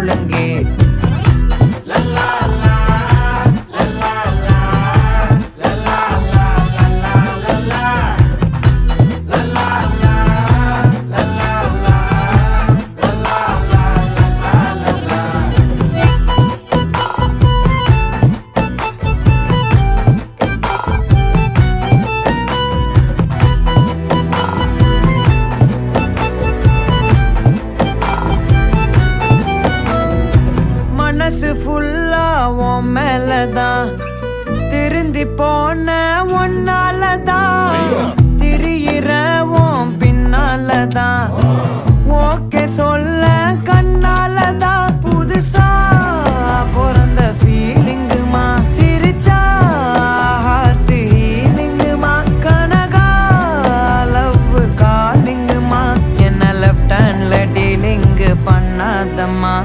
முழங்கே. மனசு ஃபுல்லா உன் மேலதான், திருந்தி போன ஒன்னாலதான், திரியிற உன் பின்னாலதான், ஓகே சொல்ல கண்ணாலதான். புதுசா பிறந்த ஃபீலிங்குமா, சிரிச்சா ஹார்ட் ஹீலிங்குமா, கனகா லவ் காலிங்குமா, என்ன லெஃப்ட் ஹேண்ட்ல டீலிங்கு பண்ணாதம்மா.